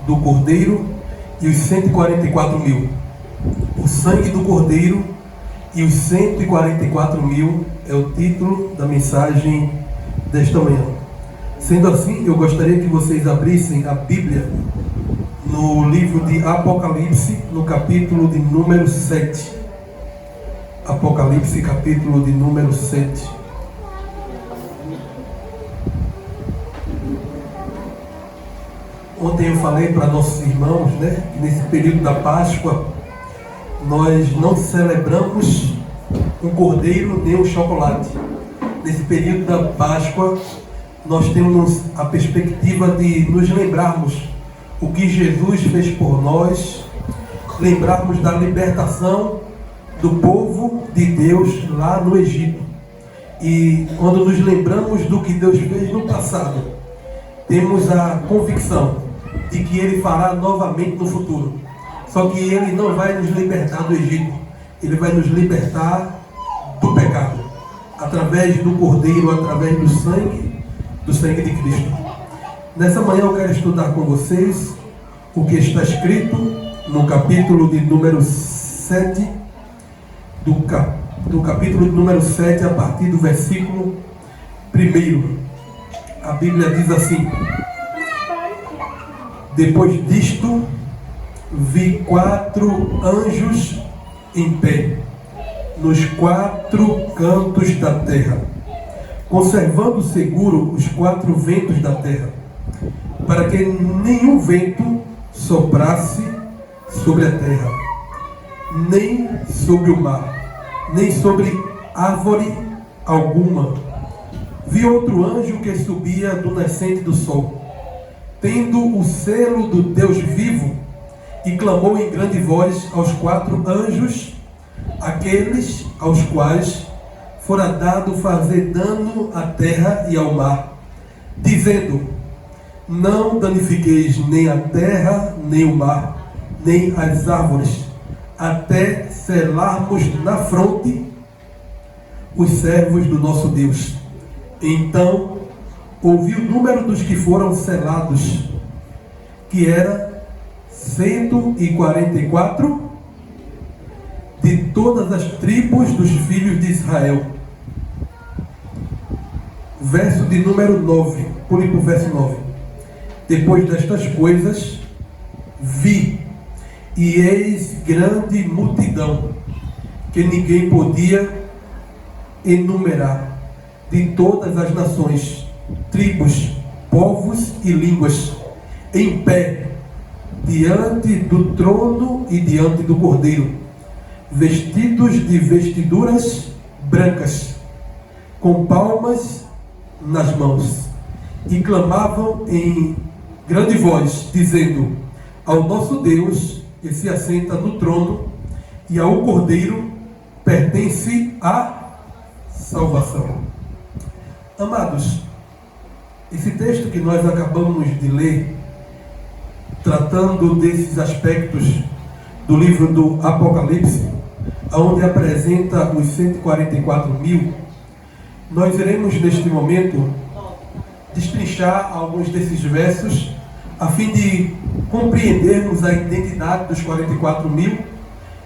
do Cordeiro e os 144 mil. O sangue do Cordeiro e os 144 mil é o título da mensagem desta manhã. Sendo assim, eu gostaria que vocês abrissem a Bíblia no livro de Apocalipse, no capítulo de número 7. Apocalipse, capítulo de número 7. Ontem eu falei para nossos irmãos, que nesse período da Páscoa nós não celebramos um cordeiro nem um chocolate. Nesse período da Páscoa nós temos a perspectiva de nos lembrarmos o que Jesus fez por nós, lembrarmos da libertação do povo de Deus lá no Egito. E quando nos lembramos do que Deus fez no passado, temos a convicção de que Ele fará novamente no futuro. Só que Ele não vai nos libertar do Egito, Ele vai nos libertar do pecado, através do Cordeiro, através do sangue de Cristo. Nessa manhã eu quero estudar com vocês o que está escrito no capítulo de número 7, do capítulo de número 7, a partir do versículo 1. A Bíblia diz assim: depois disto, vi 4 anjos em pé, nos 4 cantos da terra, conservando seguro os 4 ventos da terra, para que nenhum vento soprasse sobre a terra, nem sobre o mar, nem sobre árvore alguma. Vi outro anjo que subia do nascente do sol, tendo o selo do Deus vivo, e clamou em grande voz aos 4 anjos, aqueles aos quais fora dado fazer dano à terra e ao mar, dizendo: não danifiqueis nem a terra, nem o mar, nem as árvores, até selarmos na fronte os servos do nosso Deus. Então ouvi o número dos que foram selados, que era 144 de todas as tribos dos filhos de Israel. Verso de número 9, pule para o verso 9. Depois destas coisas, vi, e eis grande multidão, que ninguém podia enumerar, de todas as nações, tribos, povos e línguas, em pé, diante do trono e diante do Cordeiro, vestidos de vestiduras brancas, com palmas nas mãos, e clamavam em grande voz, dizendo: ao nosso Deus, que se assenta no trono, e ao Cordeiro pertence a salvação. Amados, esse texto que nós acabamos de ler, tratando desses aspectos do livro do Apocalipse, onde apresenta os 144 mil, nós iremos neste momento destrinchar alguns desses versos, a fim de compreendermos a identidade dos 44 mil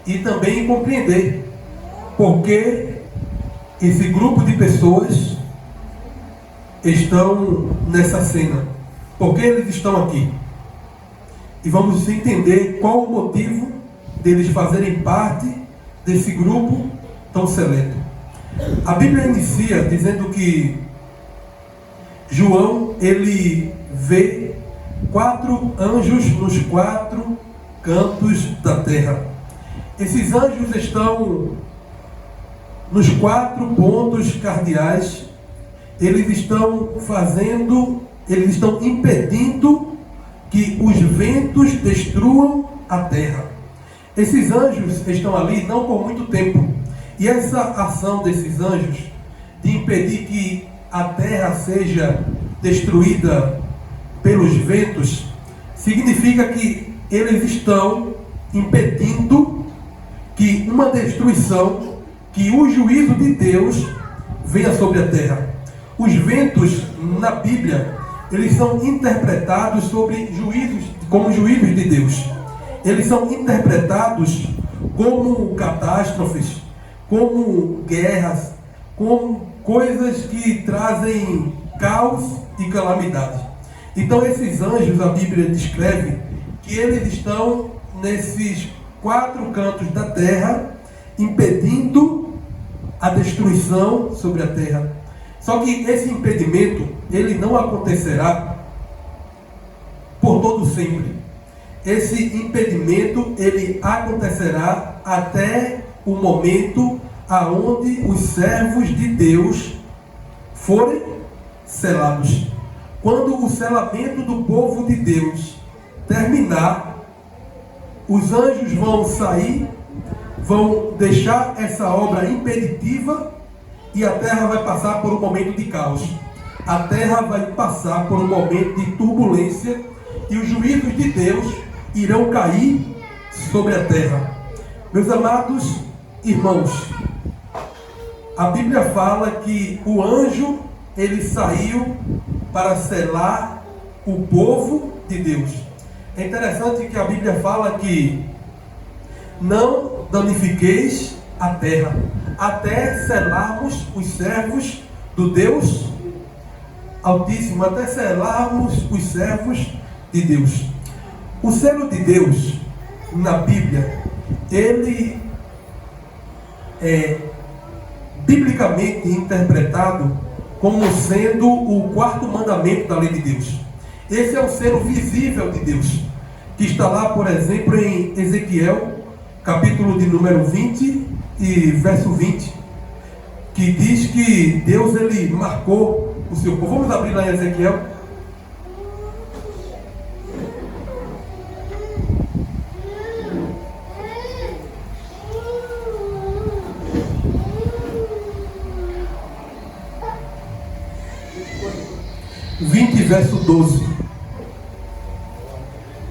e também compreender por que esse grupo de pessoas estão nessa cena, por que eles estão aqui. E vamos entender qual o motivo deles fazerem parte desse grupo tão seleto. A Bíblia inicia dizendo que João, ele vê 4 anjos nos 4 cantos da terra. Esses anjos estão nos 4 pontos cardeais. Eles estão impedindo que os ventos destruam a terra. Esses anjos estão ali não por muito tempo. E essa ação desses anjos de impedir que a terra seja destruída pelos ventos, significa que eles estão impedindo que uma destruição, que o juízo de Deus venha sobre a terra. Os ventos na Bíblia, eles são interpretados como juízos de Deus. Eles são interpretados como catástrofes, como guerras, como coisas que trazem caos e calamidade. Então esses anjos, a Bíblia descreve que eles estão nesses 4 cantos da terra, impedindo a destruição sobre a terra. Só que esse impedimento, ele não acontecerá por todo sempre. Esse impedimento, ele acontecerá até o momento aonde os servos de Deus forem selados. Quando o selamento do povo de Deus terminar, os anjos vão sair, vão deixar essa obra impeditiva e a terra vai passar por um momento de caos. A terra vai passar por um momento de turbulência e os juízos de Deus irão cair sobre a terra. Meus amados irmãos, a Bíblia fala que o anjo, ele saiu para selar o povo de Deus. É interessante que a Bíblia fala que não danifiqueis a terra, até selarmos os servos do Deus Altíssimo, até selarmos os servos de Deus. O selo de Deus, na Bíblia, ele é biblicamente interpretado como sendo o 4º mandamento da lei de Deus. Esse é o selo visível de Deus, que está lá, por exemplo, em Ezequiel, capítulo de número 20 e verso 20, que diz que Deus, ele marcou o seu povo. Vamos abrir lá em Ezequiel. Verso 12.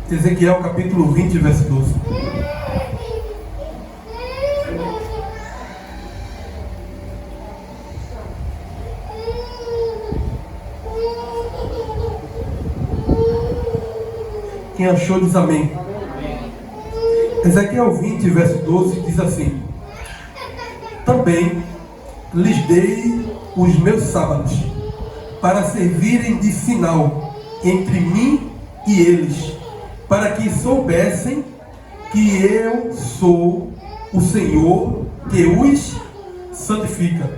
Ezequiel capítulo 20, verso 12. Quem achou diz amém. Ezequiel 20, verso 12 diz assim: também lhes dei os meus sábados, para servirem de sinal entre mim e eles, para que soubessem que eu sou o Senhor que os santifica.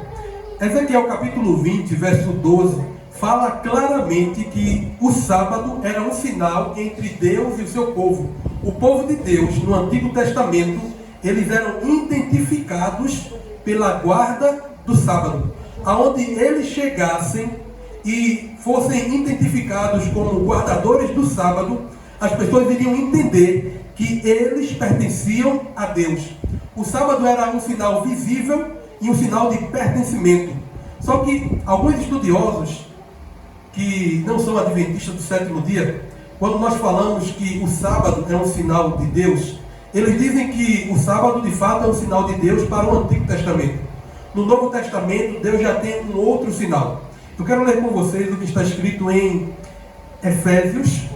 Ezequiel capítulo 20, verso 12, fala claramente que o sábado era um sinal entre Deus e o seu povo. O povo de Deus, no Antigo Testamento, eles eram identificados pela guarda do sábado. Aonde eles chegassem e fossem identificados como guardadores do sábado, as pessoas iriam entender que eles pertenciam a Deus. O sábado era um sinal visível e um sinal de pertencimento. Só que alguns estudiosos que não são adventistas do 7º dia, quando nós falamos que o sábado é um sinal de Deus, eles dizem que o sábado de fato é um sinal de Deus para o Antigo Testamento. No Novo Testamento, Deus já tem um outro sinal. Eu quero ler com vocês o que está escrito em Efésios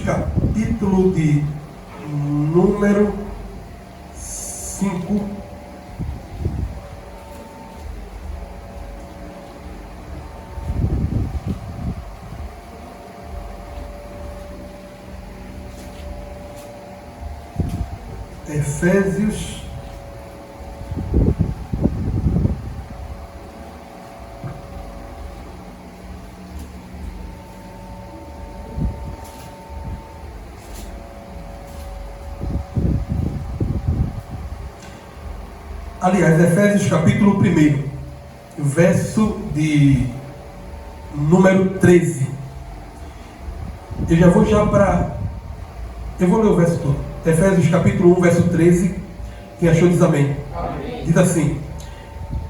capítulo de número 5. Efésios Efésios capítulo 1, verso de número 13. Eu vou ler o verso todo. Efésios capítulo 1, verso 13. Quem achou diz amém. Amém. Diz assim: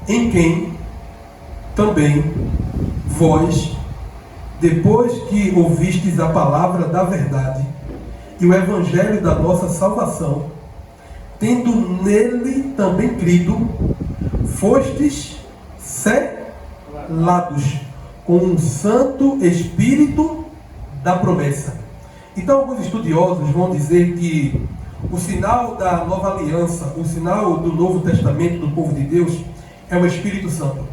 em quem também vós, depois que ouvistes a palavra da verdade e o evangelho da nossa salvação, tendo nele também crido, fostes selados com um santo espírito da promessa. Então, alguns estudiosos vão dizer que o sinal da nova aliança, o sinal do Novo Testamento do povo de Deus, é o Espírito Santo.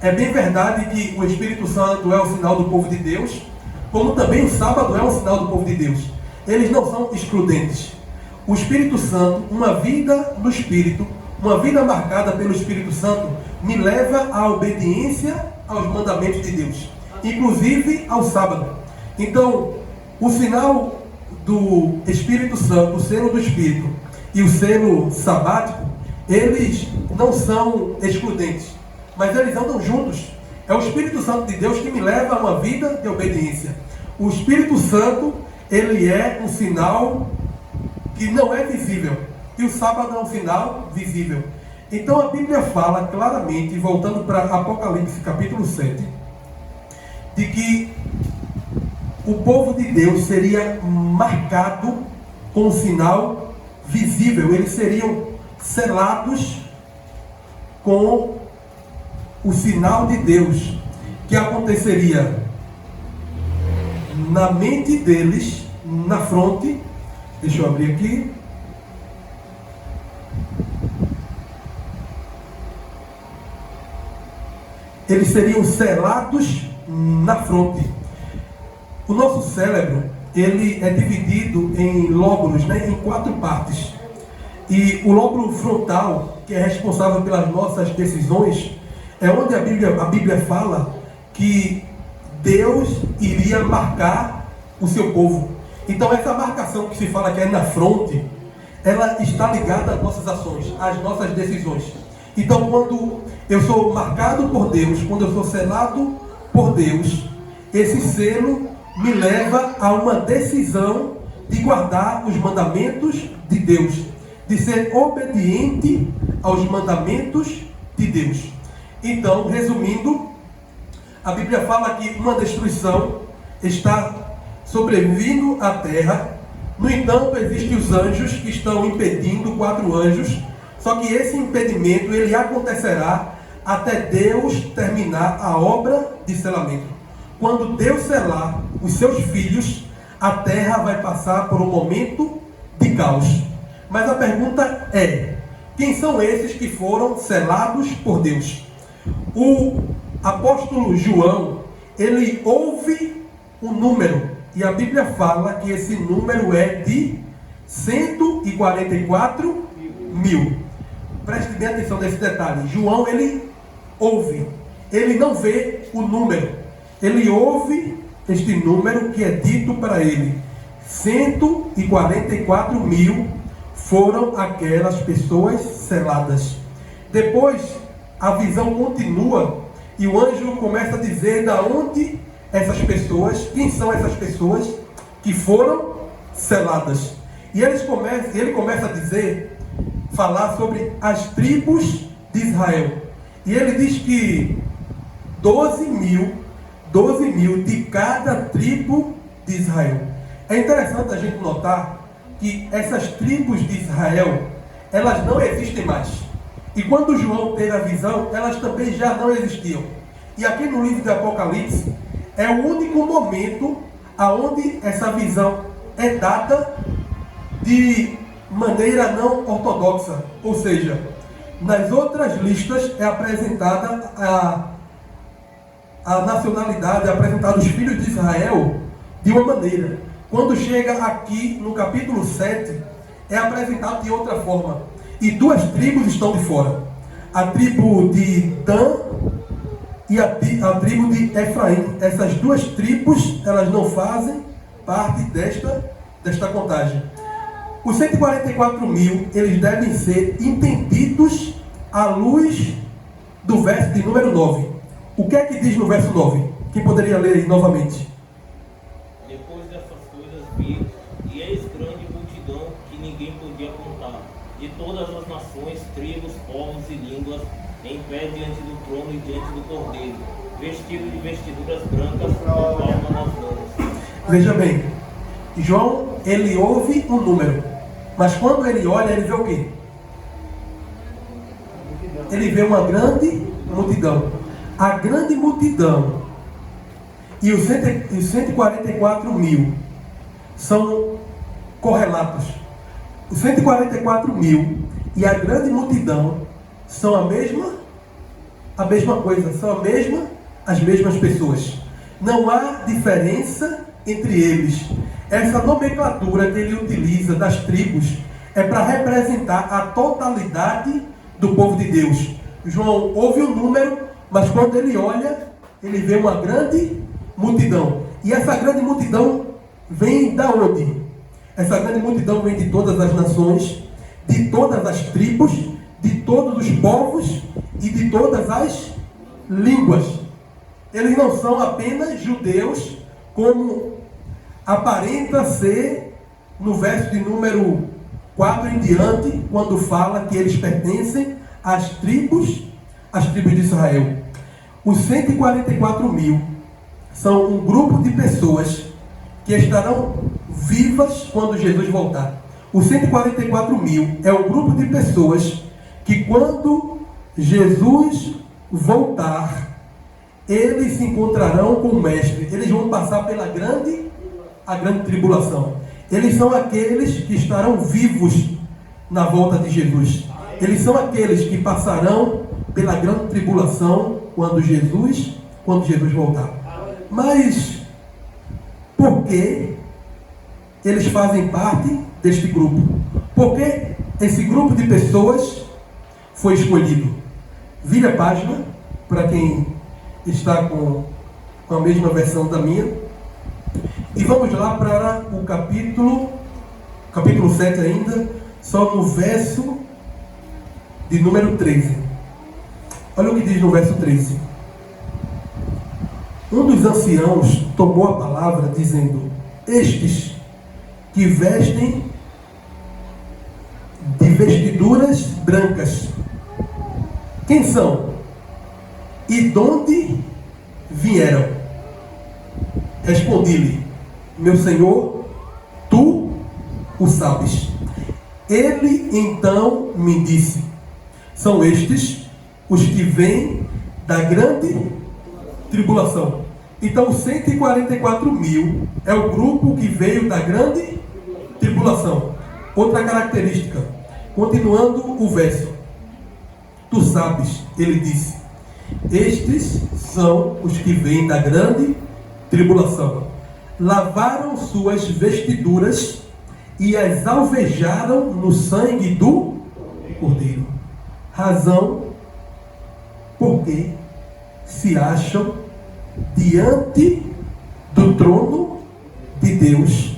É bem verdade que o Espírito Santo é o sinal do povo de Deus, como também o sábado é um sinal do povo de Deus. Eles não são excludentes. O Espírito Santo, uma vida no Espírito, uma vida marcada pelo Espírito Santo, me leva à obediência aos mandamentos de Deus, inclusive ao sábado. Então, o sinal do Espírito Santo, o selo do Espírito e o selo sabático, eles não são excludentes, mas eles andam juntos. É o Espírito Santo de Deus que me leva a uma vida de obediência. O Espírito Santo, ele é um sinal que não é visível, e o sábado é um sinal visível. Então a Bíblia fala claramente, voltando para Apocalipse capítulo 7, de que o povo de Deus seria marcado com um sinal visível. Eles seriam selados com o sinal de Deus, que aconteceria na mente deles, na fronte. Deixa eu abrir aqui. Eles seriam selados na fronte. O nosso cérebro, ele é dividido em lóbulos, em 4 partes. E o lóbulo frontal, que é responsável pelas nossas decisões, é onde a Bíblia fala que Deus iria marcar o seu povo. Então essa marcação que se fala que é na fronte, ela está ligada às nossas ações, às nossas decisões. Então quando eu sou marcado por Deus, quando eu sou selado por Deus, esse selo me leva a uma decisão de guardar os mandamentos de Deus, de ser obediente aos mandamentos de Deus. Então, resumindo, a Bíblia fala que uma destruição está sobrevindo à terra. No entanto, existem os anjos que estão impedindo, 4 anjos. Só que esse impedimento, ele acontecerá até Deus terminar a obra de selamento. Quando Deus selar os seus filhos, a terra vai passar por um momento de caos. Mas a pergunta é: quem são esses que foram selados por Deus? O apóstolo João, ele ouve um número, e a Bíblia fala que esse número é de 144 mil. Preste bem atenção nesse detalhe. João, ele ouve, ele não vê o número, ele ouve este número que é dito para ele. 144 mil foram aquelas pessoas seladas. Depois a visão continua e o anjo começa a dizer da onde essas pessoas, quem são essas pessoas que foram seladas. E ele começa a dizer, falar sobre as tribos de Israel. E ele diz que 12 mil de cada tribo de Israel. É interessante a gente notar que essas tribos de Israel, elas não existem mais. E quando João teve a visão, elas também já não existiam. E aqui no livro de Apocalipse, é o único momento aonde essa visão é dada de maneira não ortodoxa. Ou seja, nas outras listas é apresentada a nacionalidade, é apresentada os filhos de Israel de uma maneira. Quando chega aqui no capítulo 7, é apresentado de outra forma. E 2 tribos estão de fora. A tribo de Dan e a tribo de Efraim. Essas 2 tribos, elas não fazem parte desta contagem. Os 144 mil, eles devem ser entendidos à luz do verso de número 9. O que é que diz no verso 9? Quem poderia ler aí novamente? Depois dessas coisas vi, e eis grande multidão que ninguém podia contar, de todas as nações, tribos, povos e línguas, em pé diante do trono e diante do Cordeiro, vestido de vestiduras brancas, com palma nas mãos. Veja bem, João, ele ouve um número, mas quando ele olha, ele vê o quê? Ele vê uma grande multidão. A grande multidão E os 144 mil são correlatos. Os 144 mil e a grande multidão são a mesma coisa, são as mesmas pessoas. Não há diferença entre eles. Essa nomenclatura que ele utiliza das tribos é para representar a totalidade do povo de Deus. João ouve um número, mas quando ele olha, ele vê uma grande multidão. E essa grande multidão vem da onde? Essa grande multidão vem de todas as nações, de todas as tribos, de todos os povos e de todas as línguas. Eles não são apenas judeus, como aparenta ser no verso de número 4 em diante, quando fala que eles pertencem às tribos de Israel. Os 144 mil são um grupo de pessoas que estarão vivas quando Jesus voltar. Os 144 mil é um grupo de pessoas que quando Jesus voltar, eles se encontrarão com o Mestre. Eles vão passar pela grande tribulação. Eles são aqueles que estarão vivos na volta de Jesus. Eles são aqueles que passarão pela grande tribulação quando Jesus voltar. Mas por que eles fazem parte deste grupo? Por que esse grupo de pessoas foi escolhido? Vire a página, para quem está com a mesma versão da minha. E vamos lá para o capítulo 7 ainda, só no verso de número 13. Olha o que diz no verso 13. Um dos anciãos tomou a palavra, dizendo: estes que vestem de vestiduras brancas, quem são? E de onde vieram? Respondi-lhe: meu senhor, tu o sabes. Ele então me disse: são estes os que vêm da grande tribulação. Então, os 144 mil é o grupo que veio da grande tribulação. Outra característica, continuando o verso: tu sabes, ele disse, estes são os que vêm da grande tribulação. Lavaram suas vestiduras e as alvejaram no sangue do Cordeiro. Razão porque se acham diante do trono de Deus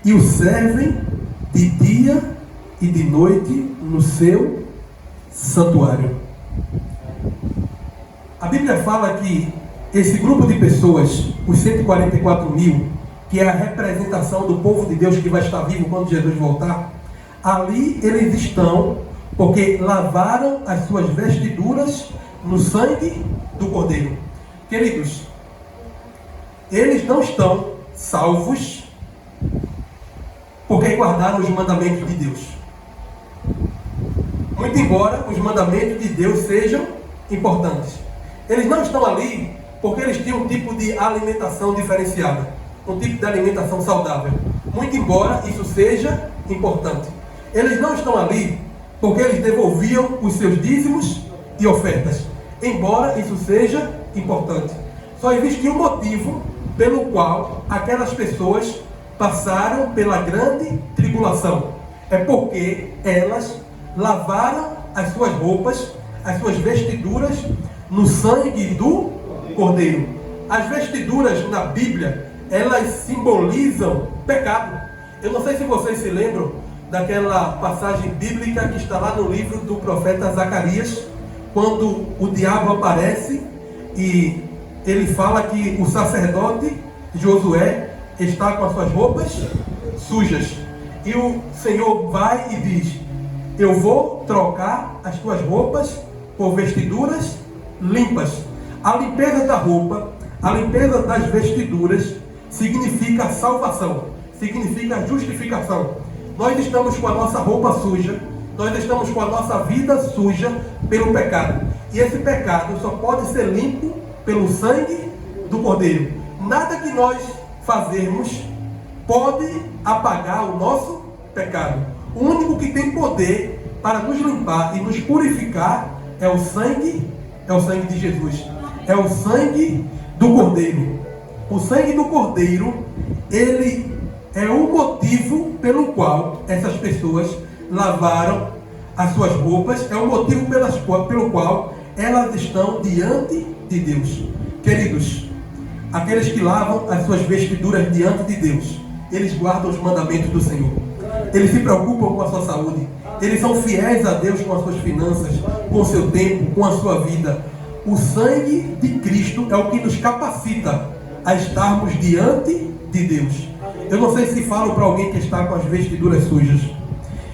e o servem de dia e de noite no seu santuário. A Bíblia fala que esse grupo de pessoas, os 144 mil, que é a representação do povo de Deus que vai estar vivo quando Jesus voltar, ali eles estão porque lavaram as suas vestiduras no sangue do Cordeiro. Queridos, eles não estão salvos porque guardaram os mandamentos de Deus. Muito embora os mandamentos de Deus sejam importantes, eles não estão ali porque eles tinham um tipo de alimentação diferenciada, um tipo de alimentação saudável. Muito embora isso seja importante, eles não estão ali porque eles devolviam os seus dízimos e ofertas, embora isso seja importante. Só existe um motivo pelo qual aquelas pessoas passaram pela grande tribulação. É porque elas lavaram as suas roupas, as suas vestiduras no sangue do Cordeiro. As vestiduras na Bíblia, elas simbolizam pecado. Eu não sei se vocês se lembram daquela passagem bíblica que está lá no livro do profeta Zacarias, quando o diabo aparece e ele fala que o sacerdote Josué está com as suas roupas sujas. E o Senhor vai e diz: eu vou trocar as tuas roupas por vestiduras limpas. A limpeza da roupa, a limpeza das vestiduras significa salvação, significa justificação. Nós estamos com a nossa roupa suja, nós estamos com a nossa vida suja pelo pecado. E esse pecado só pode ser limpo pelo sangue do Cordeiro. nada que nós fazermos pode apagar o nosso pecado. O único que tem poder para nos limpar e nos purificar é o sangue de Jesus. É o sangue do Cordeiro. O sangue do Cordeiro, ele é o motivo pelo qual essas pessoas lavaram as suas roupas, é o motivo pelo qual elas estão diante de Deus. Queridos, aqueles que lavam as suas vestiduras diante de Deus, eles guardam os mandamentos do Senhor. Eles se preocupam com a sua saúde. Eles são fiéis a Deus com as suas finanças, com o seu tempo, com a sua vida. O sangue de Cristo é o que nos capacita a estarmos diante de Deus. Eu não sei se falo para alguém que está com as vestiduras sujas.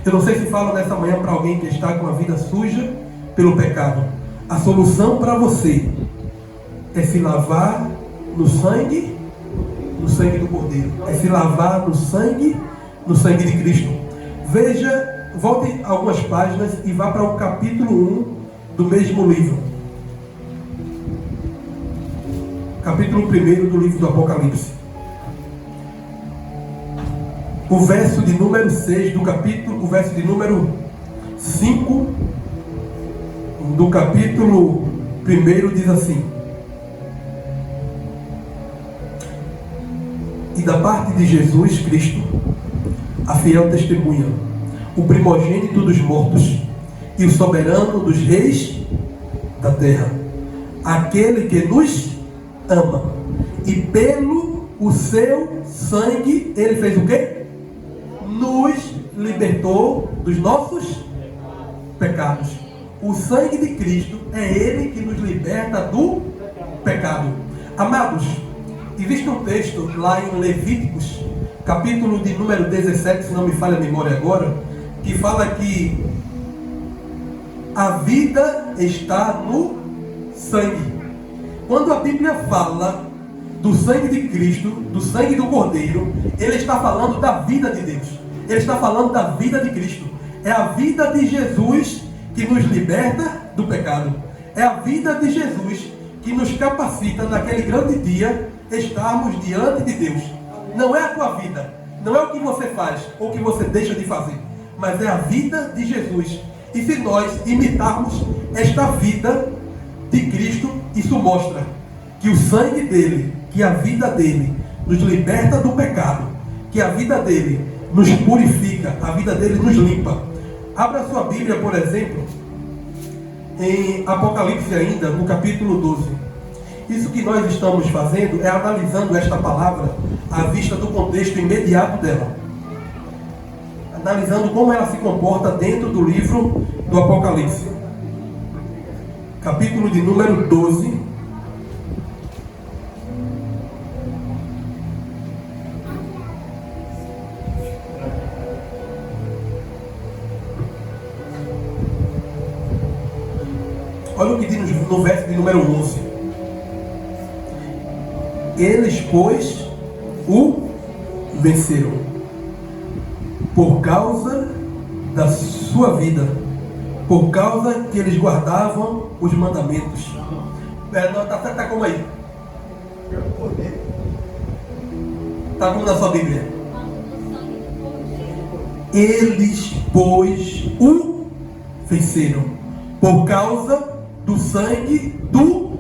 Eu não sei se falo nessa manhã para alguém que está com a vida suja pelo pecado. A solução para você é se lavar no sangue do Cordeiro. É se lavar no sangue de Cristo. Veja, volte algumas páginas e vá para o capítulo 1 do mesmo livro. Capítulo 1 do livro do Apocalipse. O verso de número 6 do capítulo, o verso de número 5 do capítulo 1 diz assim: e da parte de Jesus Cristo, a fiel testemunha, o primogênito dos mortos e o soberano dos reis da terra, aquele que nos ama e pelo o seu sangue, ele fez o quê? Nos libertou dos nossos pecados. O sangue de Cristo é ele que nos liberta do pecado. Amados, existe um texto lá em Levíticos, capítulo de número 17, se não me falha a memória agora, que fala que a vida está no sangue. Quando a Bíblia fala do sangue de Cristo, do sangue do Cordeiro, ele está falando da vida de Deus. Ele está falando da vida de Cristo. É a vida de Jesus que nos liberta do pecado. É a vida de Jesus que nos capacita naquele grande dia estarmos diante de Deus. Não é a tua vida, não é o que você faz ou o que você deixa de fazer, mas é a vida de Jesus. E se nós imitarmos esta vida de Cristo, isso mostra que o sangue dele, que a vida dele nos liberta do pecado, que a vida dele nos purifica, a vida dele nos limpa. Abra sua Bíblia, por exemplo, em Apocalipse ainda, no capítulo 12. Isso que nós estamos fazendo é analisando esta palavra à vista do contexto imediato dela. Analisando como ela se comporta dentro do livro do Apocalipse. Capítulo de número 12. Olha o que diz no verso de número 11. Eles, pois, o venceram por causa da sua vida, por causa que eles guardavam os mandamentos. Está como aí? Está como na sua Bíblia? Eles, pois, o venceram por causa do sangue do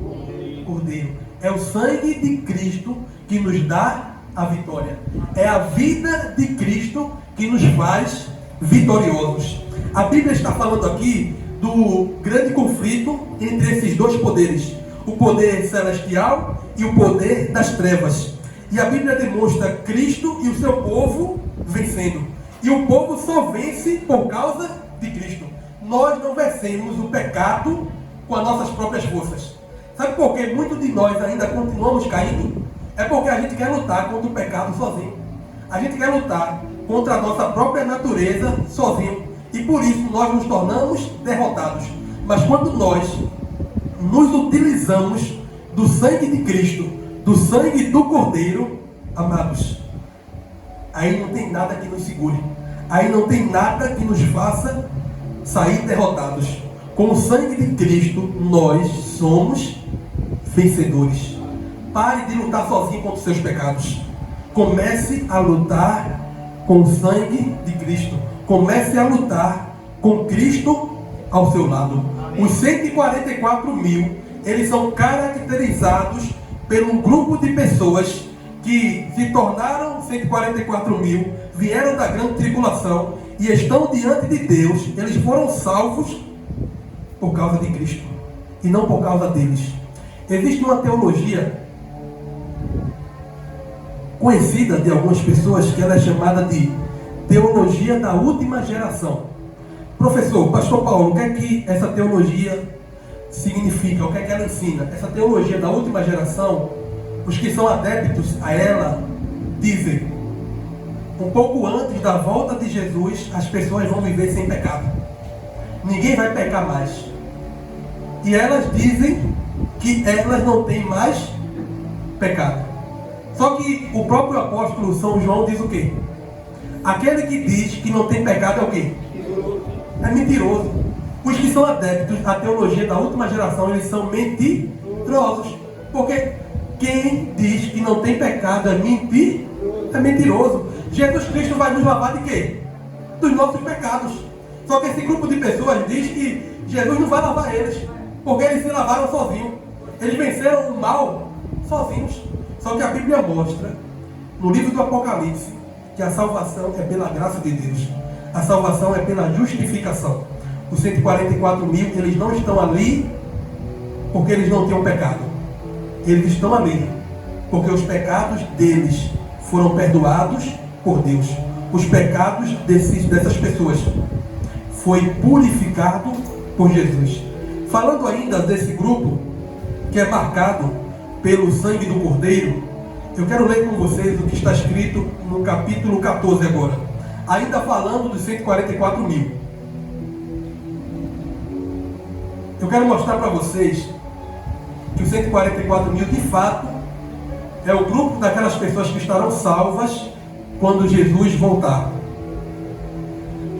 Cordeiro. É o sangue de Cristo que nos dá a vitória. É a vida de Cristo que nos faz vitoriosos. A Bíblia está falando aqui do grande conflito entre esses dois poderes, o poder celestial e o poder das trevas. E a Bíblia demonstra Cristo e o seu povo vencendo. E o povo só vence por causa de Cristo. Nós não vencemos o pecado com as nossas próprias forças. Sabe por que muitos de nós ainda continuamos caindo? É porque a gente quer lutar contra o pecado sozinho. A gente quer lutar contra a nossa própria natureza sozinho. E por isso nós nos tornamos derrotados. Mas quando nós nos utilizamos do sangue de Cristo, do sangue do Cordeiro, amados, aí não tem nada que nos segure. Aí não tem nada que nos faça sair derrotados. Com o sangue de Cristo, nós somos vencedores. Pare de lutar sozinho contra os seus pecados. Comece a lutar com o sangue de Cristo. Comece a lutar com Cristo ao seu lado. Os 144 mil, eles são caracterizados pelo grupo de pessoas que se tornaram 144 mil, vieram da grande tribulação e estão diante de Deus. Eles foram salvos por causa de Cristo e não por causa deles. Existe uma teologia conhecida de algumas pessoas que ela é chamada de teologia da última geração. Professor, pastor Paulo, o que é que essa teologia significa? O que é que ela ensina? Essa teologia da última geração, os que são adeptos a ela dizem: um pouco antes da volta de Jesus, as pessoas vão viver sem pecado. Ninguém vai pecar mais. E elas dizem que elas não têm mais pecado. Só que o próprio apóstolo São João diz o quê? Aquele que diz que não tem pecado é o quê? É mentiroso. Os que são adeptos à teologia da última geração, eles são mentirosos. Porque quem diz que não tem pecado é mentiroso. Jesus Cristo vai nos lavar de quê? Dos nossos pecados. Só que esse grupo de pessoas diz que Jesus não vai lavar eles, porque eles se lavaram sozinhos. Eles venceram o mal sozinhos. Só que a Bíblia mostra, no livro do Apocalipse, que a salvação é pela graça de Deus. A salvação é pela justificação. Os 144 mil, eles não estão ali porque eles não tinham pecado. Eles estão ali porque os pecados deles foram perdoados por Deus. Os pecados dessas pessoas foi purificado por Jesus. Falando ainda desse grupo que é marcado pelo sangue do Cordeiro, eu quero ler com vocês o que está escrito no capítulo 14 agora. Ainda falando dos 144 mil. Eu quero mostrar para vocês que os 144 mil, de fato, é o grupo daquelas pessoas que estarão salvas quando Jesus voltar.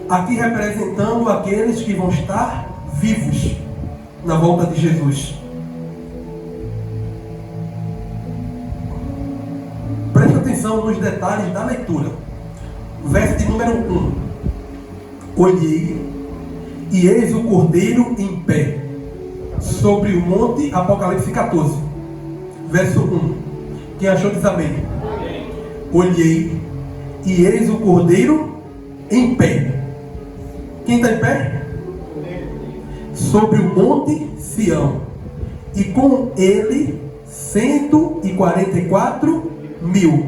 Aqui representando aqueles que vão estar vivos na volta de Jesus. Preste atenção nos detalhes da leitura. Verso de número 1. Olhei e eis o Cordeiro em pé sobre o monte, Apocalipse 14. Verso 1. Quem achou diz amém. Amém. Olhei e eis o Cordeiro em pé. Quem está em pé? Sobre o monte Sião, e com ele 144 mil,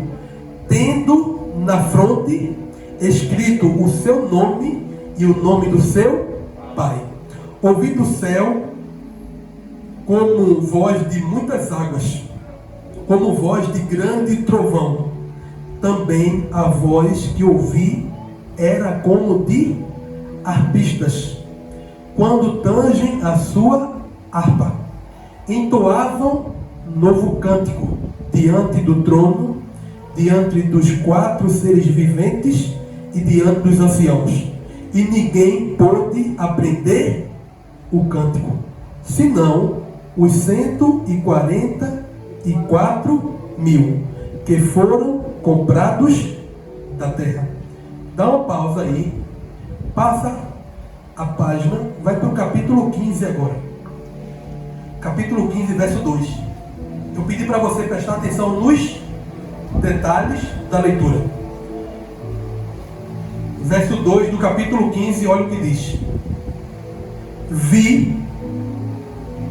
tendo na fronte escrito o seu nome e o nome do seu Pai. Ouvi do céu como voz de muitas águas, como voz de grande trovão. Também a voz que ouvi era como de arpistas, quando tangem a sua harpa. Entoavam novo cântico diante do trono, diante dos 4 seres viventes e diante dos anciãos. E ninguém pôde aprender o cântico, senão os 144 mil que foram comprados da terra. Dá uma pausa aí, passa a página, vai para o capítulo 15 agora. Capítulo 15, verso 2. Eu pedi para você prestar atenção nos detalhes da leitura. Verso 2 do capítulo 15, olha o que diz. Vi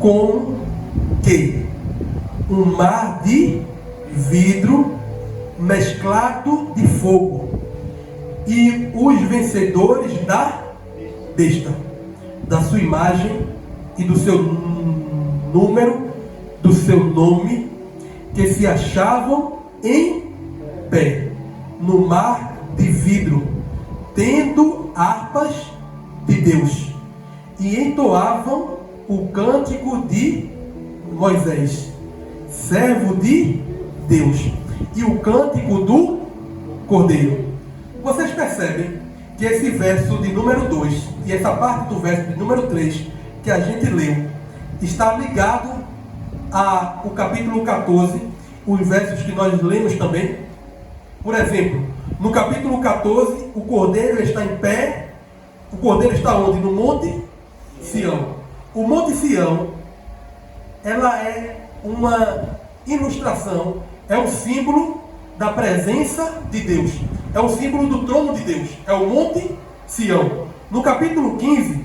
com que um mar de vidro mesclado de fogo, e os vencedores da besta, da sua imagem e do seu número, do seu nome, que se achavam em pé no mar de vidro, tendo harpas de Deus, e entoavam o cântico de Moisés, servo de Deus, e o cântico do Cordeiro. Vocês percebem que esse verso de número 2 e essa parte do verso de número 3 que a gente leu está ligado ao capítulo 14 os versos que nós lemos também. Por exemplo, no capítulo 14, o cordeiro está em pé. O cordeiro está onde? No Monte Sião. O Monte Sião, ela é uma ilustração, é um símbolo da presença de Deus. É um símbolo do trono de Deus. É o Monte Sião. No capítulo 15,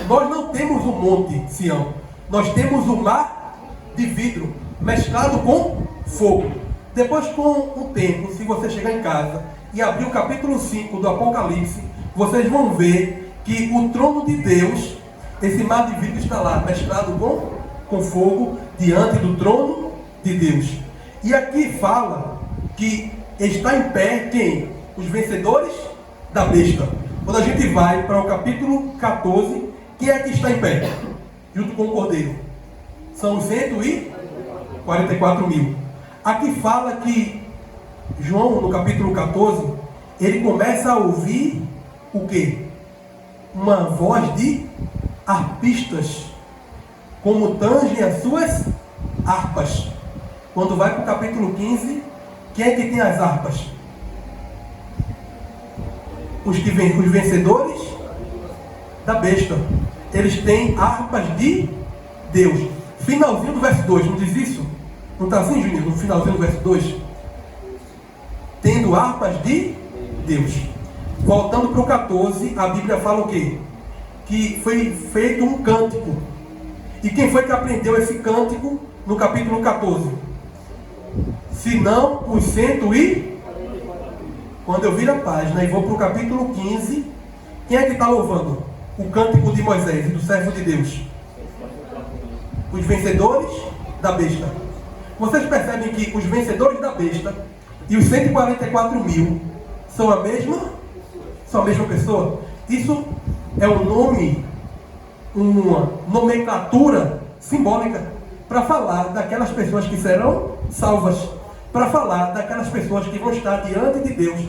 nós não temos o Monte Sião. Nós temos o mar de vidro mesclado com fogo. Depois, com o tempo, se você chegar em casa e abrir o capítulo 5 do Apocalipse, vocês vão ver que o trono de Deus, esse mar de vidro está lá, mesclado com fogo, diante do trono de Deus. E aqui fala que está em pé quem? Os vencedores da besta. Quando a gente vai para o capítulo 14, quem é que está em pé? Junto com o cordeiro. São os 144 mil. Aqui fala que João, no capítulo 14, ele começa a ouvir o quê? Uma voz de harpistas, como tangem as suas harpas. Quando vai para o capítulo 15, quem é que tem as harpas? Os vencedores da besta. Eles têm harpas de Deus. Finalzinho do verso 2, não diz isso? Não está assim, Juninho? No finalzinho do verso 2. Tendo harpas de Deus. Voltando para o 14, a Bíblia fala o quê? Que foi feito um cântico. E quem foi que aprendeu esse cântico no capítulo 14? Se não os 100 e... Quando eu viro a página e vou para o capítulo 15, quem é que está louvando? O cântico de Moisés e do servo de Deus. Os vencedores da besta. Vocês percebem que os vencedores da besta e os 144 mil são a mesma pessoa? Isso é um nome, uma nomenclatura simbólica para falar daquelas pessoas que serão salvas, para falar daquelas pessoas que vão estar diante de Deus.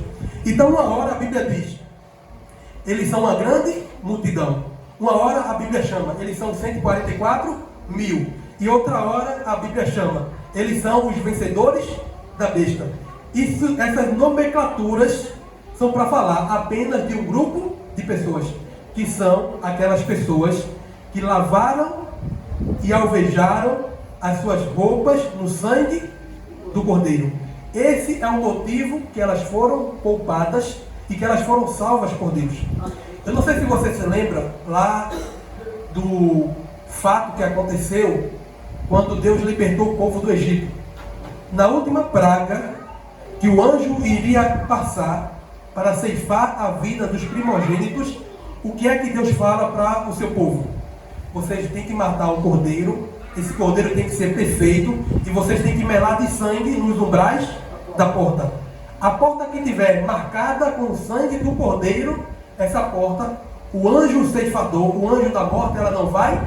Então, uma hora a Bíblia diz, eles são uma grande multidão. Uma hora a Bíblia chama, eles são 144 mil. E outra hora a Bíblia chama, eles são os vencedores da besta. Essas nomenclaturas são para falar apenas de um grupo de pessoas, que são aquelas pessoas que lavaram e alvejaram as suas roupas no sangue do Cordeiro. Esse é o motivo que elas foram poupadas e que elas foram salvas por Deus. Eu não sei se você se lembra lá do fato que aconteceu quando Deus libertou o povo do Egito. Na última praga que o anjo iria passar para ceifar a vida dos primogênitos, o que é que Deus fala para o seu povo? Vocês têm que matar o cordeiro, esse cordeiro tem que ser perfeito, e vocês têm que melar de sangue nos umbrais da porta. A porta que tiver marcada com o sangue do cordeiro, essa porta, o anjo ceifador, o anjo da morte, ela não vai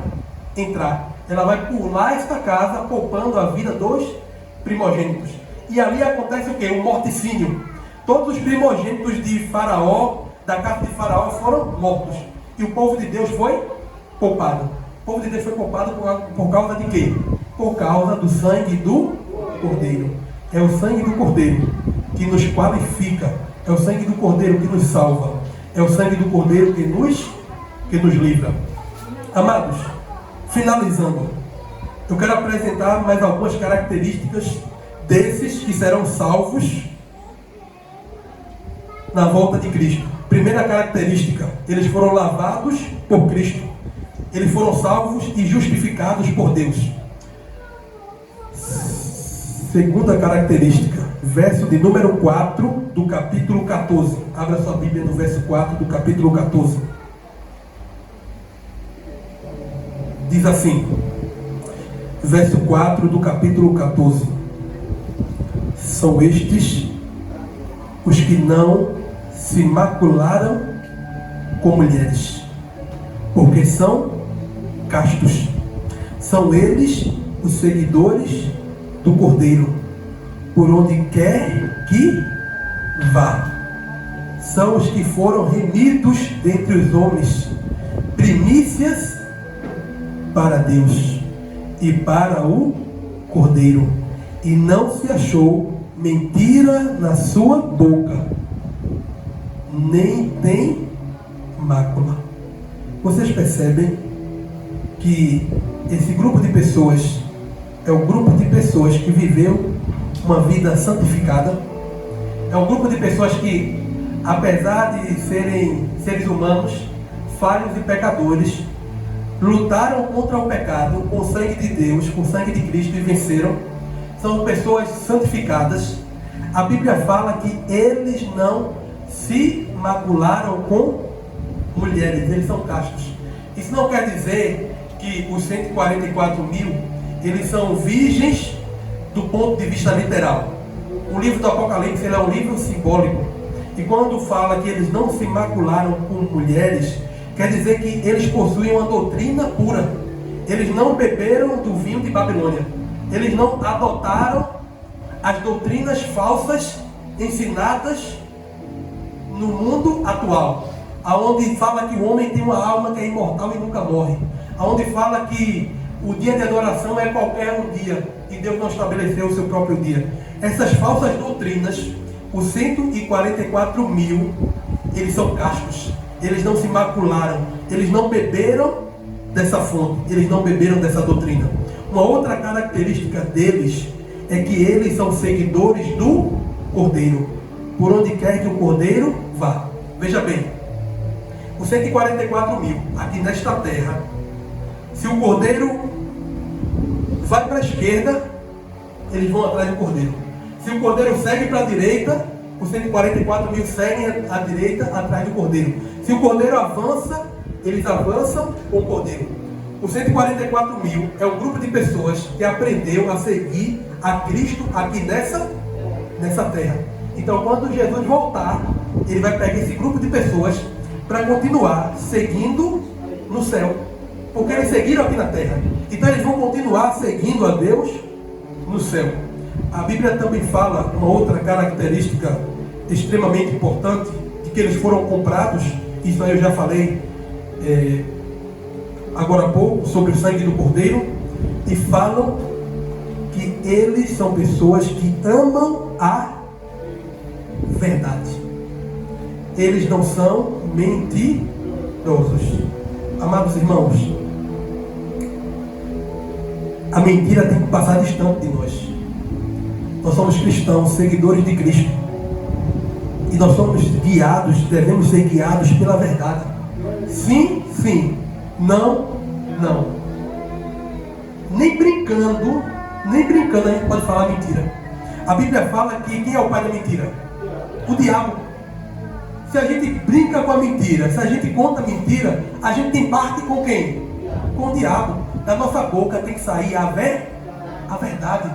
entrar. Ela vai pular esta casa, poupando a vida dos primogênitos. E ali acontece o quê? Um morticínio. Todos os primogênitos de Faraó, da casa de Faraó, foram mortos. E o povo de Deus foi poupado. O povo de Deus foi poupado por causa de quê? Por causa do sangue do Cordeiro. É o sangue do Cordeiro que nos qualifica. É o sangue do Cordeiro que nos salva. É o sangue do Cordeiro que nos livra. Amados, finalizando, eu quero apresentar mais algumas características desses que serão salvos na volta de Cristo. Primeira característica, eles foram lavados por Cristo. Eles foram salvos e justificados por Deus. Segunda característica, verso de número 4 do capítulo 14. Abra sua Bíblia no verso 4 do capítulo 14. Diz assim, verso 4 do capítulo 14. São estes os que não se macularam com mulheres, porque são castos. São eles os seguidores do Cordeiro, por onde quer que vá. São os que foram remidos dentre os homens, primícias para Deus e para o Cordeiro. e não se achou mentira na sua boca, nem tem mácula. Vocês percebem que esse grupo de pessoas é o grupo de pessoas que viveu uma vida santificada? É um grupo de pessoas que, apesar de serem seres humanos, falhos e pecadores, lutaram contra o pecado com o sangue de Deus, com o sangue de Cristo, e venceram. São pessoas santificadas. A Bíblia fala que eles não se macularam com mulheres, eles são castos. Isso não quer dizer que os 144 mil, eles são virgens do ponto de vista literal. O livro do Apocalipse, ele é um livro simbólico. E quando fala que eles não se macularam com mulheres, quer dizer que eles possuem uma doutrina pura. Eles não beberam do vinho de Babilônia. Eles não adotaram as doutrinas falsas ensinadas no mundo atual, aonde fala que o homem tem uma alma que é imortal e nunca morre, aonde fala que o dia de adoração é qualquer um dia e Deus não estabeleceu o seu próprio dia. Essas falsas doutrinas, os 144 mil, eles são castos. Eles não se macularam, eles não beberam dessa fonte, eles não beberam dessa doutrina. Uma outra característica deles é que eles são seguidores do Cordeiro, por onde quer que o Cordeiro vá. Veja bem, os 144 mil aqui nesta terra, se o Cordeiro vai para a esquerda, eles vão atrás do Cordeiro. Se o Cordeiro segue para a direita, os 144 mil seguem à direita atrás do Cordeiro. Se o Cordeiro avança, eles avançam com o Cordeiro. Os 144 mil é um grupo de pessoas que aprendeu a seguir a Cristo aqui nessa terra. Então, quando Jesus voltar, ele vai pegar esse grupo de pessoas para continuar seguindo no céu, porque eles seguiram aqui na terra. Então, eles vão continuar seguindo a Deus no céu. A Bíblia também fala uma outra característica extremamente importante, de que eles foram comprados. Isso aí eu já falei agora há pouco, sobre o sangue do Cordeiro, e falam que eles são pessoas que amam a verdade. Eles não são mentirosos. Amados irmãos, a mentira tem que passar distante de nós. Nós somos cristãos, seguidores de Cristo, e nós somos guiados, devemos ser guiados pela verdade. Sim, sim. Não, não. Nem brincando a gente pode falar mentira. A Bíblia fala que quem é o pai da mentira? O diabo. Se a gente brinca com a mentira, se a gente conta mentira, a gente tem parte com quem? Com o diabo. Da nossa boca tem que sair a verdade.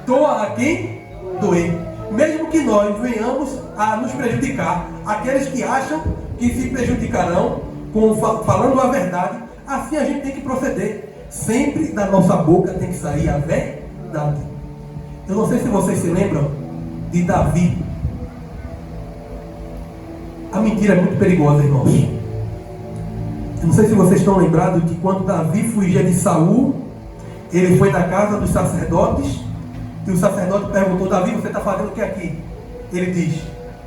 Doa a quem doer. Mesmo que nós venhamos a nos prejudicar, aqueles que acham que se prejudicarão falando a verdade, assim a gente tem que proceder. Sempre da nossa boca tem que sair a verdade. Eu não sei se vocês se lembram de Davi. A mentira é muito perigosa, irmãos. Eu não sei se vocês estão lembrados que quando Davi fugia de Saul, ele foi na casa dos sacerdotes, e o sacerdote perguntou: Davi, você está fazendo o que aqui? Ele diz: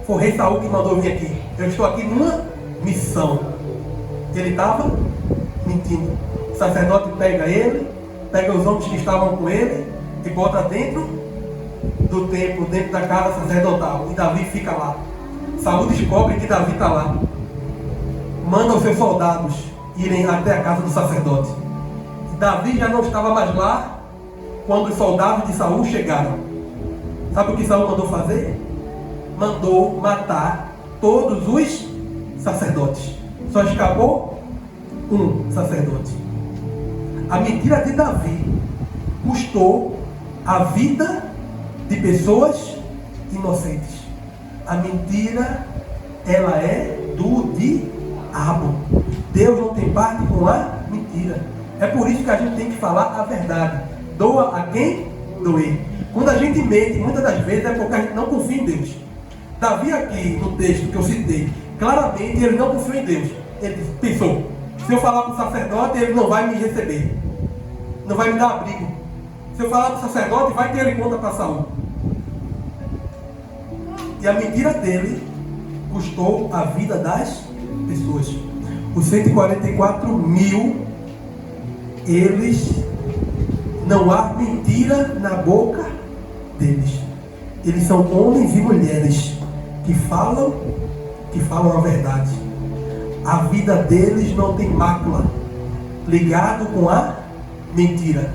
foi o rei Saul que mandou vir aqui. Eu estou aqui numa missão. Ele estava mentindo. O sacerdote pega ele, pega os homens que estavam com ele e bota dentro do templo, dentro da casa sacerdotal, e Davi fica lá. Saul descobre que Davi está lá, manda os seus soldados irem até a casa do sacerdote. Davi já não estava mais lá quando os soldados de Saul chegaram. Sabe o que Saul mandou fazer? Mandou matar todos os sacerdotes. Só escapou um sacerdote. A mentira de Davi custou a vida de pessoas inocentes. A mentira, ela é do diabo. Deus não tem parte com a mentira. É por isso que a gente tem que falar a verdade. Doa a quem doer. Quando a gente mente, muitas das vezes é porque a gente não confia em Deus. Davi aqui, no texto que eu citei, claramente ele não confiou em Deus. Ele pensou: se eu falar para o sacerdote, ele não vai me receber, não vai me dar abrigo. Se eu falar para o sacerdote, vai que ele conta para Saul. E a mentira dele custou a vida das pessoas. Os 144 mil, eles, não há mentira na boca deles. Eles são homens e mulheres que falam a verdade. A vida deles não tem mácula ligado com a mentira.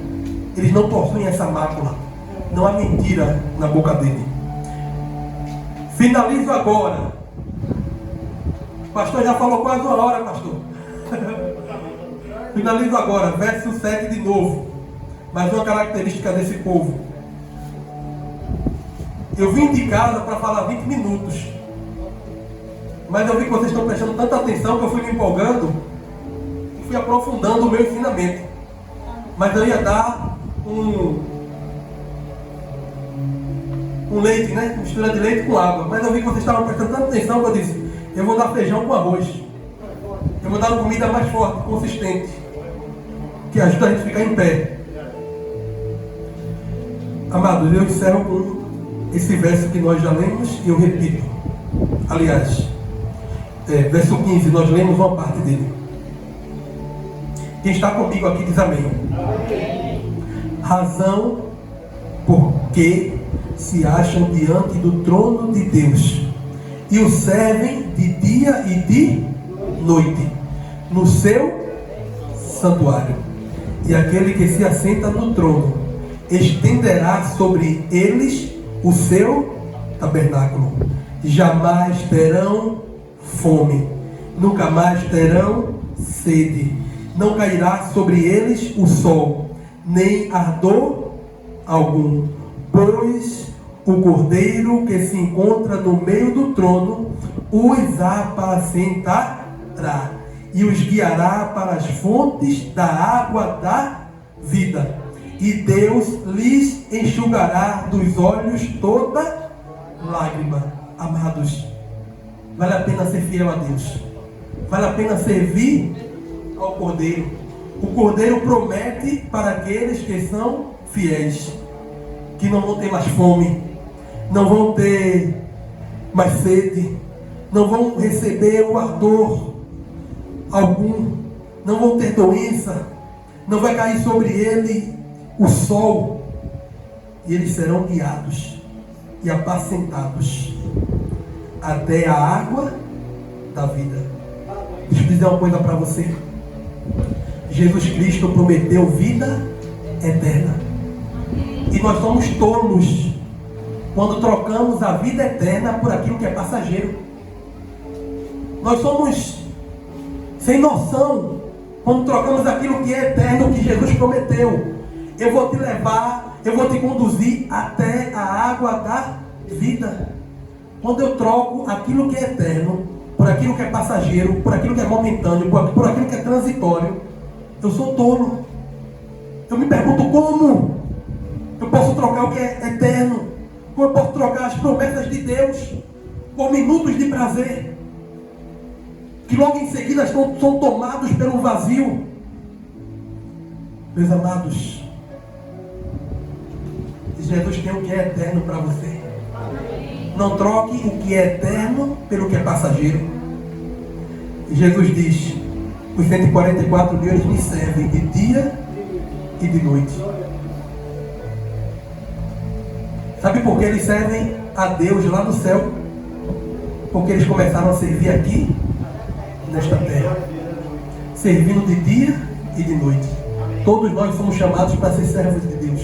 Eles não possuem essa mácula. Não há mentira na boca dele. Finalizo agora. O pastor já falou quase uma hora, pastor. Finalizo agora, verso 7 de novo. Mais uma característica desse povo. Eu vim de casa para falar 20 minutos. Mas eu vi que vocês estão prestando tanta atenção que eu fui me empolgando e fui aprofundando o meu ensinamento. Mas eu ia dar um leite, né? Mistura de leite com água. Mas eu vi que vocês estavam prestando tanta atenção que eu disse: eu vou dar feijão com arroz. Eu vou dar uma comida mais forte, consistente, que ajuda a gente a ficar em pé. Amados, eu encerro com esse verso que nós já lemos e eu repito. Aliás, verso 15, nós lemos uma parte dele. Quem está comigo aqui diz amém. Razão porque se acham diante do trono de Deus e o servem de dia e de noite no seu santuário. E aquele que se assenta no trono estenderá sobre eles o seu tabernáculo. Jamais terão fome, nunca mais terão sede. Não cairá sobre eles o sol, nem ardor algum, pois o cordeiro que se encontra no meio do trono os apacentará e os guiará para as fontes da água da vida. E Deus lhes enxugará dos olhos toda lágrima. Amados, vale a pena ser fiel a Deus. Vale a pena servir ao Cordeiro. O Cordeiro promete para aqueles que são fiéis, que não vão ter mais fome, não vão ter mais sede, não vão receber o ardor algum, não vão ter doença, não vai cair sobre ele o sol, e eles serão guiados e apacentados até a água da vida. Deixa eu dizer uma coisa para você. Jesus Cristo prometeu vida eterna. E nós somos tolos quando trocamos a vida eterna por aquilo que é passageiro. Nós somos sem noção quando trocamos aquilo que é eterno, que Jesus prometeu. Eu vou te levar, eu vou te conduzir até a água da vida. Quando eu troco aquilo que é eterno por aquilo que é passageiro, por aquilo que é momentâneo, por aquilo que é transitório, eu sou tolo. Eu me pergunto como eu posso trocar o que é eterno, como eu posso trocar as promessas de Deus por minutos de prazer, que logo em seguida são tomados pelo vazio. Meus amados, Jesus tem o que é eterno para você. Não troque o que é eterno pelo que é passageiro. E Jesus diz: os 144 mil eles me servem de dia e de noite. Sabe por que eles servem a Deus lá no céu? Porque eles começaram a servir aqui nesta terra, servindo de dia e de noite. Todos nós somos chamados para ser servos de Deus,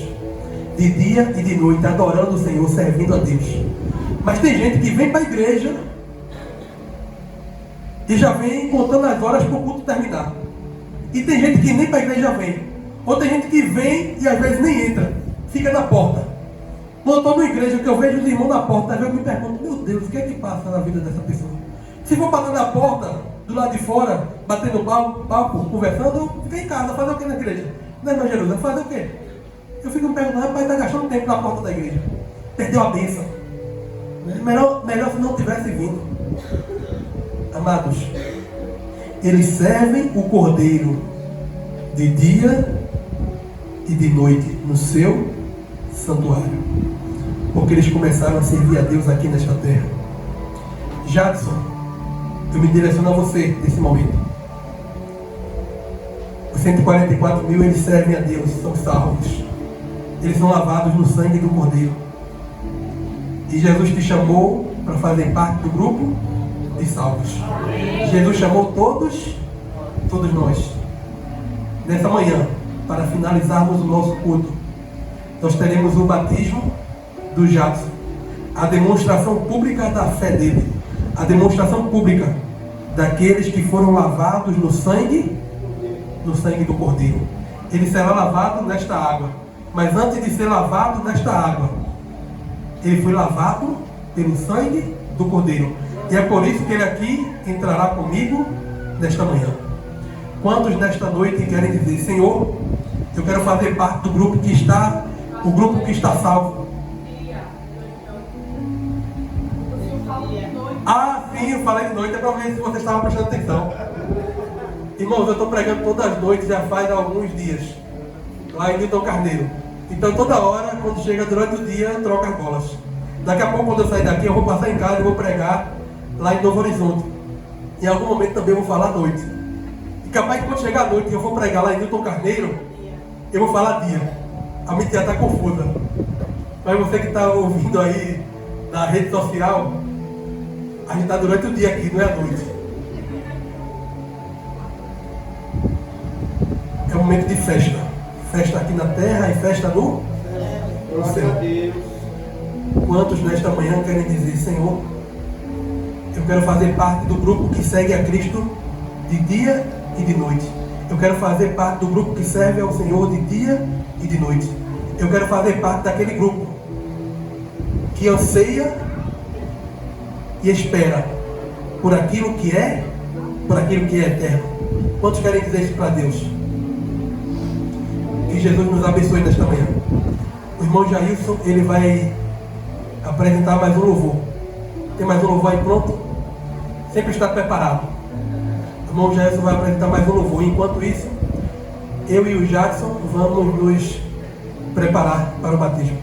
de dia e de noite, adorando o Senhor, servindo a Deus. Mas tem gente que vem para a igreja e já vem contando as horas para o culto terminar. E tem gente que nem para a igreja vem. Ou tem gente que vem e às vezes nem entra, fica na porta. Quando eu estou na igreja, que eu vejo os irmãos na porta, às vezes eu me pergunto: meu Deus, o que é que passa na vida dessa pessoa? Se for bater na porta, do lado de fora, batendo papo, conversando, eu fico em casa, fazer o que na igreja? Não é, irmã Jerusalém, fazer o quê? Eu fico me perguntando: rapaz, está gastando tempo na porta da igreja, perdeu a bênção. Melhor se não tivesse vindo. Amados, eles servem o Cordeiro de dia e de noite no seu santuário. Porque eles começaram a servir a Deus aqui nesta terra. Jadson, eu me direciono a você nesse momento. Os 144 mil, eles servem a Deus, são salvos. Eles são lavados no sangue do Cordeiro. E Jesus te chamou para fazer parte do grupo de salvos. Jesus chamou todos nós. Nessa manhã, para finalizarmos o nosso culto, nós teremos o batismo do Jadson, a demonstração pública da fé dele, a demonstração pública daqueles que foram lavados no sangue do Cordeiro. Ele será lavado nesta água, mas antes de ser lavado nesta água, ele foi lavado pelo sangue do Cordeiro. E é por isso que ele aqui entrará comigo nesta manhã. Quantos nesta noite querem dizer: Senhor, eu quero fazer parte do grupo que está, o grupo que está salvo? Ah, sim, eu falei de noite, é para ver se você estava prestando atenção. Irmãos, eu estou pregando todas as noites, já faz alguns dias, lá em Newton Carneiro. Então toda hora, quando chega durante o dia, eu troco as bolas. Daqui a pouco, quando eu sair daqui, eu vou passar em casa e vou pregar lá em Novo Horizonte. Em algum momento também eu vou falar à noite. E capaz que quando chegar à noite e eu vou pregar lá em Newton Carneiro, eu vou falar dia. A mente já está confusa. Mas você que está ouvindo aí na rede social, a gente está durante o dia aqui, não é à noite. É um momento de festa. Festa aqui na terra e festa no céu. Quantos nesta manhã querem dizer: Senhor, eu quero fazer parte do grupo que segue a Cristo de dia e de noite. Eu quero fazer parte do grupo que serve ao Senhor de dia e de noite. Eu quero fazer parte daquele grupo que anseia e espera por aquilo que é eterno. Quantos querem dizer isso para Deus? Que Jesus nos abençoe nesta manhã. O irmão Jailson, ele vai apresentar mais um louvor. Tem mais um louvor aí pronto? Sempre está preparado. O irmão Jailson vai apresentar mais um louvor. Enquanto isso, eu e o Jackson vamos nos preparar para o batismo.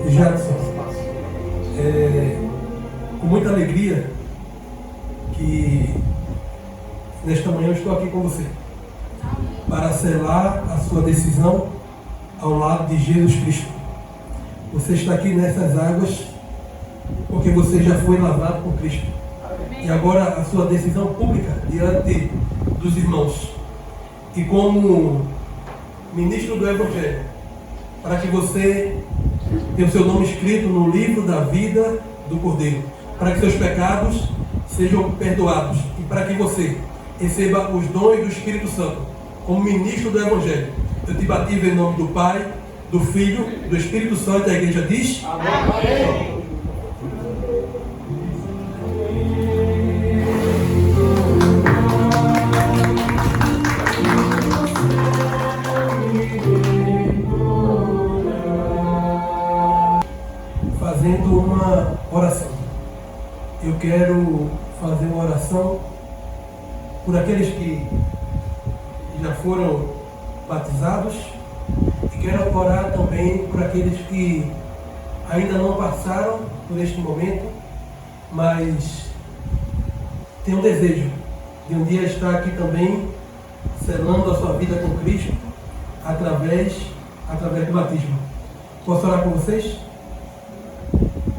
Jackson, com muita alegria que nesta manhã eu estou aqui com você para selar a sua decisão ao lado de Jesus Cristo. Você está aqui nessas águas porque você já foi lavado por Cristo. E agora a sua decisão pública diante dos irmãos e como ministro do Evangelho, para que você tenha o seu nome escrito no livro da vida do Cordeiro, para que seus pecados sejam perdoados e para que você receba os dons do Espírito Santo como ministro do Evangelho. Eu te batizo em nome do Pai, do Filho, do Espírito Santo. E a igreja diz: amém. Fazendo uma oração. Eu quero fazer uma oração por aqueles que já foram batizados e quero orar também por aqueles que ainda não passaram por este momento, mas têm um desejo de um dia estar aqui também selando a sua vida com Cristo através do batismo. Posso orar com vocês?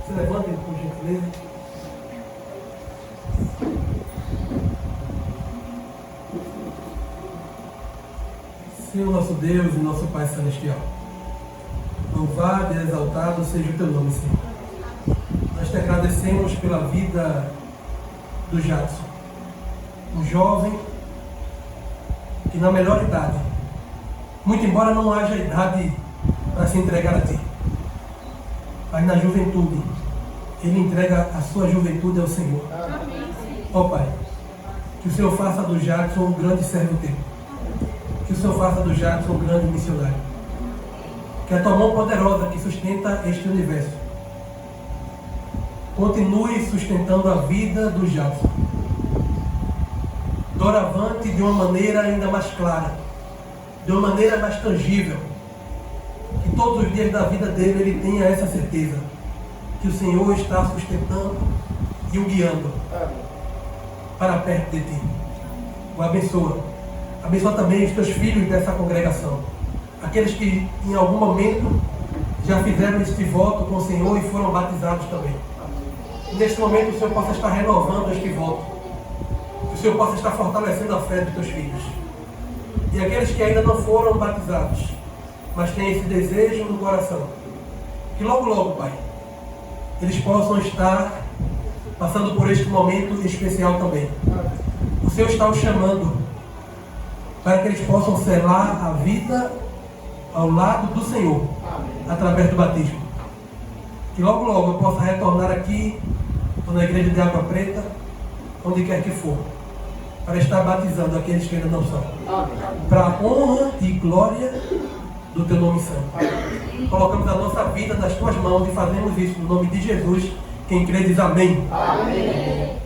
Se levantem, por gentileza. Senhor nosso Deus e nosso Pai Celestial, louvado e exaltado seja o Teu nome, Senhor. Nós te agradecemos pela vida do Jadson, um jovem que na melhor idade, muito embora não haja idade para se entregar a Ti, mas na juventude, ele entrega a sua juventude ao Senhor. Ó Pai, que o Senhor faça do Jadson um grande servo Teu. Que o Senhor faça do Jadson um grande missionário. Que a Tua mão poderosa que sustenta este universo continue sustentando a vida do Jadson. doravante de uma maneira ainda mais clara, de uma maneira mais tangível, que todos os dias da vida dele ele tenha essa certeza, que o Senhor está sustentando e o guiando para perto de ti. O abençoa. Abençoa também os teus filhos dessa congregação, aqueles que em algum momento já fizeram este voto com o Senhor e foram batizados também. E neste momento o Senhor possa estar renovando este voto, que o Senhor possa estar fortalecendo a fé dos teus filhos. E aqueles que ainda não foram batizados, mas têm esse desejo no coração, que logo, logo, Pai, eles possam estar passando por este momento especial também. O Senhor está os chamando para que eles possam selar a vida ao lado do Senhor, através do batismo. Que logo, logo eu possa retornar aqui, ou na igreja de Água Preta, onde quer que for, para estar batizando aqueles que ainda não são, para a honra e glória do teu nome santo. Colocamos a nossa vida nas tuas mãos e fazemos isso no nome de Jesus. Quem crê diz amém. Amém.